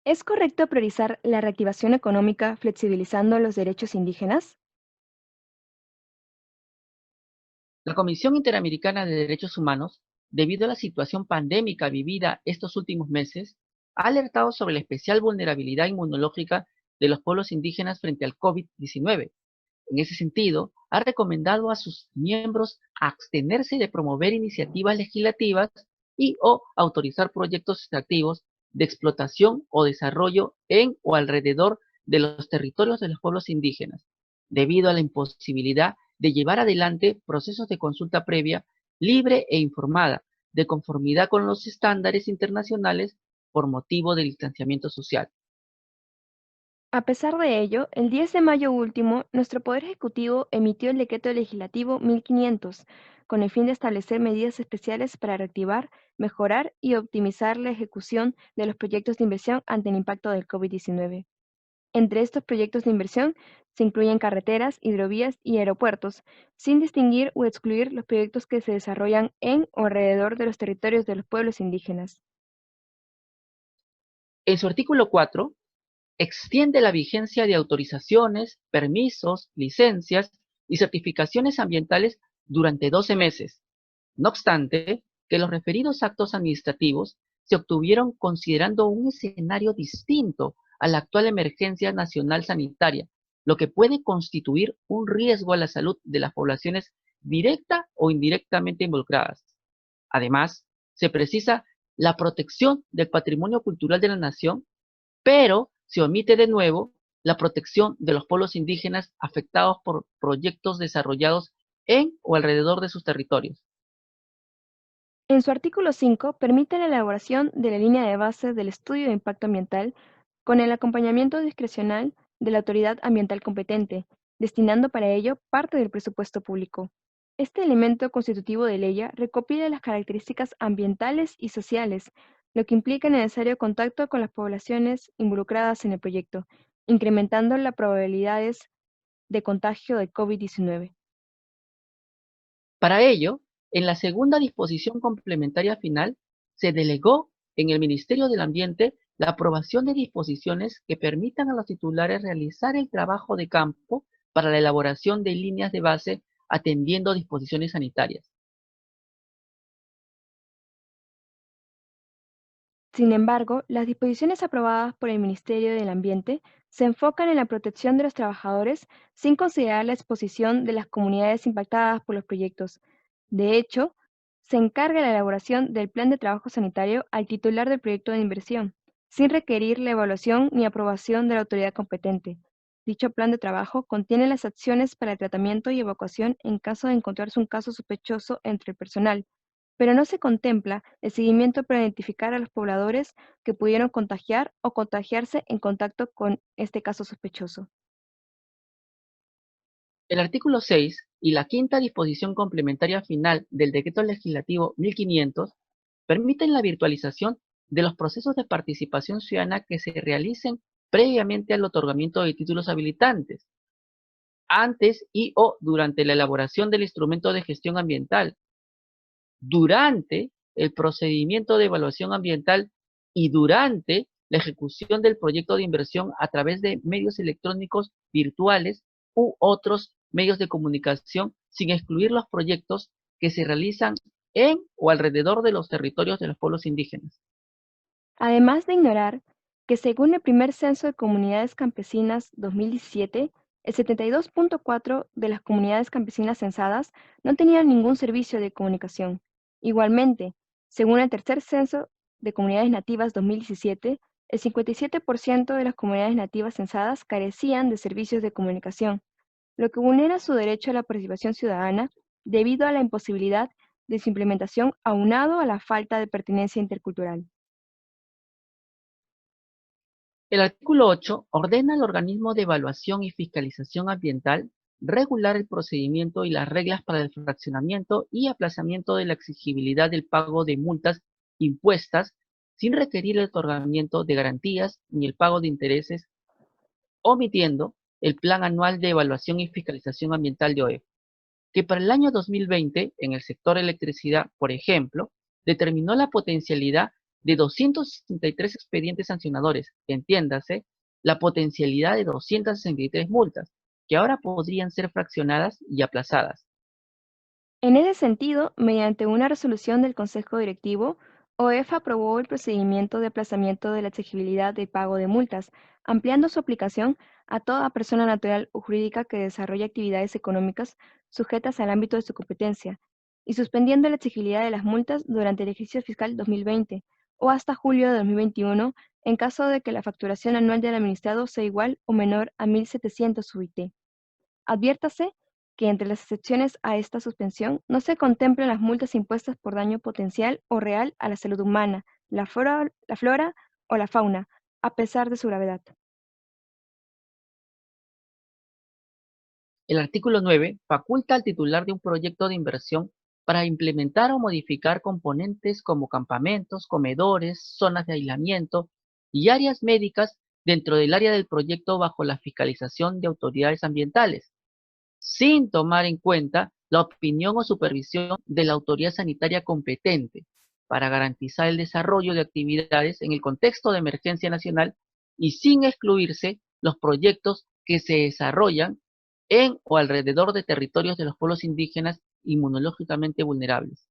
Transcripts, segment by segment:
¿Es correcto priorizar la reactivación económica flexibilizando los derechos indígenas? La Comisión Interamericana de Derechos Humanos, debido a la situación pandémica vivida estos últimos meses, ha alertado sobre la especial vulnerabilidad inmunológica de los pueblos indígenas frente al COVID-19. En ese sentido, ha recomendado a sus miembros abstenerse de promover iniciativas legislativas y o autorizar proyectos extractivos de explotación o desarrollo en o alrededor de los territorios de los pueblos indígenas, debido a la imposibilidad de llevar adelante procesos de consulta previa, libre e informada, de conformidad con los estándares internacionales por motivo del distanciamiento social. A pesar de ello, el 10 de mayo último, nuestro Poder Ejecutivo emitió el Decreto Legislativo 1500, con el fin de establecer medidas especiales para reactivar, mejorar y optimizar la ejecución de los proyectos de inversión ante el impacto del COVID-19. Entre estos proyectos de inversión se incluyen carreteras, hidrovías y aeropuertos, sin distinguir o excluir los proyectos que se desarrollan en o alrededor de los territorios de los pueblos indígenas. En su artículo 4, extiende la vigencia de autorizaciones, permisos, licencias y certificaciones ambientales durante 12 meses. No obstante, que los referidos actos administrativos se obtuvieron considerando un escenario distinto a la actual emergencia nacional sanitaria, lo que puede constituir un riesgo a la salud de las poblaciones directa o indirectamente involucradas. Además, se precisa la protección del patrimonio cultural de la nación, pero se omite de nuevo la protección de los pueblos indígenas afectados por proyectos desarrollados en o alrededor de sus territorios. En su artículo 5, permite la elaboración de la línea de base del estudio de impacto ambiental con el acompañamiento discrecional de la autoridad ambiental competente, destinando para ello parte del presupuesto público. Este elemento constitutivo de ley recopila las características ambientales y sociales, lo que implica el necesario contacto con las poblaciones involucradas en el proyecto, incrementando las probabilidades de contagio de COVID-19. Para ello, en la segunda disposición complementaria final, se delegó en el Ministerio del Ambiente la aprobación de disposiciones que permitan a los titulares realizar el trabajo de campo para la elaboración de líneas de base atendiendo disposiciones sanitarias. Sin embargo, las disposiciones aprobadas por el Ministerio del Ambiente se enfocan en la protección de los trabajadores sin considerar la exposición de las comunidades impactadas por los proyectos. De hecho, se encarga la elaboración del plan de trabajo sanitario al titular del proyecto de inversión, sin requerir la evaluación ni aprobación de la autoridad competente. Dicho plan de trabajo contiene las acciones para el tratamiento y evacuación en caso de encontrarse un caso sospechoso entre el personal, pero no se contempla el seguimiento para identificar a los pobladores que pudieron contagiar o contagiarse en contacto con este caso sospechoso. El artículo 6 y la quinta disposición complementaria final del Decreto Legislativo 1500 permiten la virtualización de los procesos de participación ciudadana que se realicen previamente al otorgamiento de títulos habilitantes, antes y o durante la elaboración del instrumento de gestión ambiental, durante el procedimiento de evaluación ambiental y durante la ejecución del proyecto de inversión a través de medios electrónicos virtuales u otros medios de comunicación, sin excluir los proyectos que se realizan en o alrededor de los territorios de los pueblos indígenas. Además de ignorar que según el primer censo de comunidades campesinas 2017, el 72.4% de las comunidades campesinas censadas no tenían ningún servicio de comunicación. Igualmente, según el tercer censo de comunidades nativas 2017, el 57% de las comunidades nativas censadas carecían de servicios de comunicación, lo que vulnera su derecho a la participación ciudadana debido a la imposibilidad de su implementación aunado a la falta de pertinencia intercultural. El artículo 8 ordena al organismo de evaluación y fiscalización ambiental regular el procedimiento y las reglas para el fraccionamiento y aplazamiento de la exigibilidad del pago de multas impuestas sin requerir el otorgamiento de garantías ni el pago de intereses, omitiendo el Plan Anual de Evaluación y Fiscalización Ambiental de OEF, que para el año 2020, en el sector electricidad, por ejemplo, determinó la potencialidad de 263 expedientes sancionadores, entiéndase, la potencialidad de 263 multas, que ahora podrían ser fraccionadas y aplazadas. En ese sentido, mediante una resolución del Consejo Directivo, OEF aprobó el procedimiento de aplazamiento de la exigibilidad de pago de multas, ampliando su aplicación a toda persona natural o jurídica que desarrolle actividades económicas sujetas al ámbito de su competencia, y suspendiendo la exigibilidad de las multas durante el ejercicio fiscal 2020 o hasta julio de 2021 en caso de que la facturación anual del administrado sea igual o menor a 1.700 UIT. Adviértase que entre las excepciones a esta suspensión no se contemplan las multas impuestas por daño potencial o real a la salud humana, la flora o la fauna, a pesar de su gravedad. El artículo 9 faculta al titular de un proyecto de inversión para implementar o modificar componentes como campamentos, comedores, zonas de aislamiento y áreas médicas dentro del área del proyecto bajo la fiscalización de autoridades ambientales, sin tomar en cuenta la opinión o supervisión de la autoridad sanitaria competente, para garantizar el desarrollo de actividades en el contexto de emergencia nacional y sin excluirse los proyectos que se desarrollan en o alrededor de territorios de los pueblos indígenas inmunológicamente vulnerables.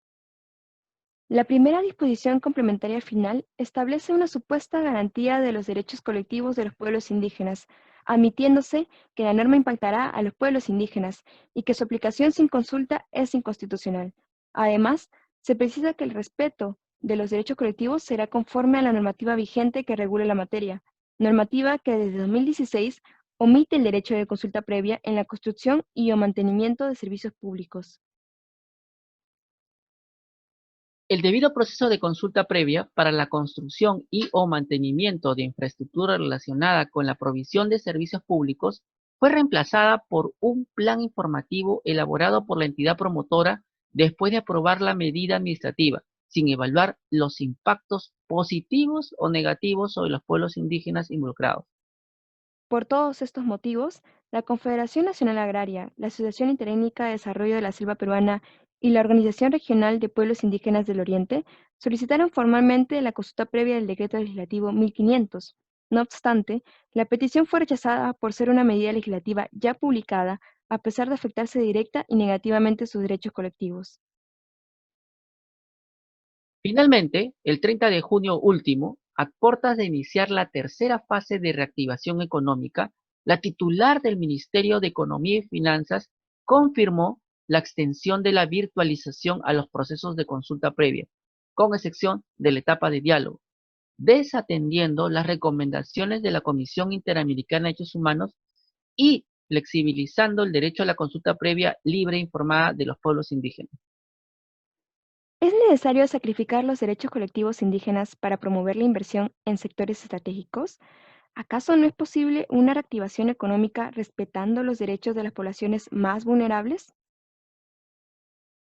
La primera disposición complementaria final establece una supuesta garantía de los derechos colectivos de los pueblos indígenas, admitiéndose que la norma impactará a los pueblos indígenas y que su aplicación sin consulta es inconstitucional. Además, se precisa que el respeto de los derechos colectivos será conforme a la normativa vigente que regule la materia, normativa que desde 2016 omite el derecho de consulta previa en la construcción y o mantenimiento de servicios públicos. El debido proceso de consulta previa para la construcción y o mantenimiento de infraestructura relacionada con la provisión de servicios públicos fue reemplazada por un plan informativo elaborado por la entidad promotora después de aprobar la medida administrativa, sin evaluar los impactos positivos o negativos sobre los pueblos indígenas involucrados. Por todos estos motivos, la Confederación Nacional Agraria, la Asociación Interétnica de Desarrollo de la Selva Peruana y la Organización Regional de Pueblos Indígenas del Oriente solicitaron formalmente la consulta previa del Decreto Legislativo 1500. No obstante, la petición fue rechazada por ser una medida legislativa ya publicada, a pesar de afectarse directa y negativamente sus derechos colectivos. Finalmente, el 30 de junio último, a portas de iniciar la tercera fase de reactivación económica, la titular del Ministerio de Economía y Finanzas confirmó la extensión de la virtualización a los procesos de consulta previa, con excepción de la etapa de diálogo, desatendiendo las recomendaciones de la Comisión Interamericana de Derechos Humanos y flexibilizando el derecho a la consulta previa libre e informada de los pueblos indígenas. ¿Es necesario sacrificar los derechos colectivos indígenas para promover la inversión en sectores estratégicos? ¿Acaso no es posible una reactivación económica respetando los derechos de las poblaciones más vulnerables?